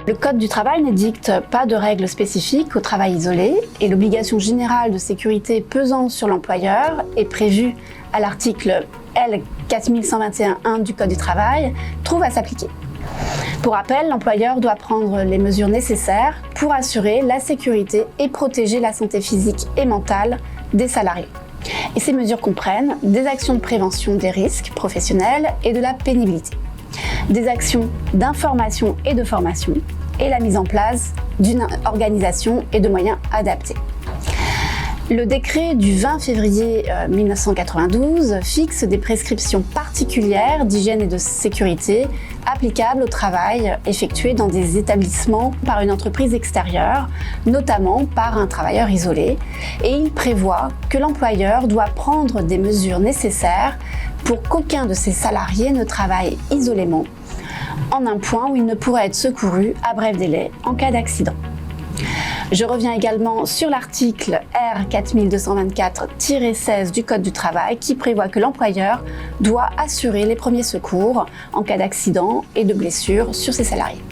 Le Code du travail n'édicte pas de règles spécifiques au travail isolé et l'obligation générale de sécurité pesant sur l'employeur est prévue à l'article L 4121-1 du Code du travail trouve à s'appliquer. Pour rappel, l'employeur doit prendre les mesures nécessaires pour assurer la sécurité et protéger la santé physique et mentale des salariés. Et ces mesures comprennent des actions de prévention des risques professionnels et de la pénibilité, des actions d'information et de formation et la mise en place d'une organisation et de moyens adaptés. Le décret du 20 février 1992 fixe des prescriptions particulières d'hygiène et de sécurité applicables au travail effectué dans des établissements par une entreprise extérieure, notamment par un travailleur isolé, et il prévoit que l'employeur doit prendre des mesures nécessaires pour qu'aucun de ses salariés ne travaille isolément, en un point où il ne pourrait être secouru à bref délai en cas d'accident. Je reviens également sur l'article R 4224-16 du Code du travail qui prévoit que l'employeur doit assurer les premiers secours en cas d'accident et de blessure sur ses salariés.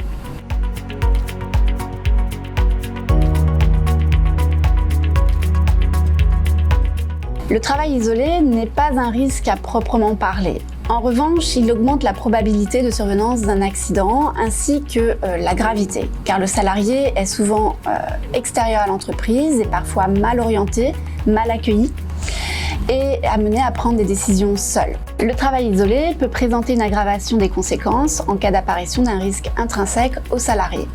Le travail isolé n'est pas un risque à proprement parler. En revanche, il augmente la probabilité de survenance d'un accident ainsi que la gravité, car le salarié est souvent extérieur à l'entreprise et parfois mal orienté, mal accueilli et amené à prendre des décisions seul. Le travail isolé peut présenter une aggravation des conséquences en cas d'apparition d'un risque intrinsèque au salarié.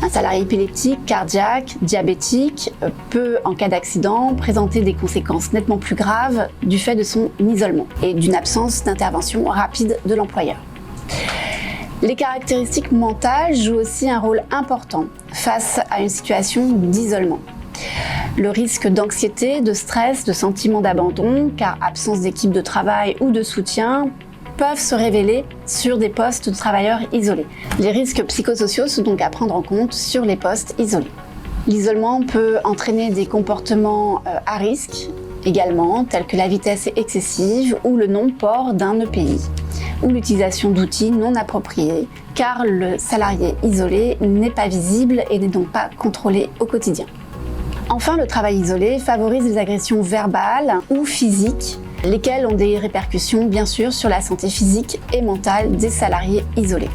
Un salarié épileptique, cardiaque, diabétique peut, en cas d'accident, présenter des conséquences nettement plus graves du fait de son isolement et d'une absence d'intervention rapide de l'employeur. Les caractéristiques mentales jouent aussi un rôle important face à une situation d'isolement. Le risque d'anxiété, de stress, de sentiment d'abandon, car absence d'équipe de travail ou de soutien, peuvent se révéler sur des postes de travailleurs isolés. Les risques psychosociaux sont donc à prendre en compte sur les postes isolés. L'isolement peut entraîner des comportements à risque également, tels que la vitesse excessive ou le non-port d'un EPI, ou l'utilisation d'outils non appropriés, car le salarié isolé n'est pas visible et n'est donc pas contrôlé au quotidien. Enfin, le travail isolé favorise les agressions verbales ou physiques, lesquelles ont des répercussions bien sûr sur la santé physique et mentale des salariés isolés.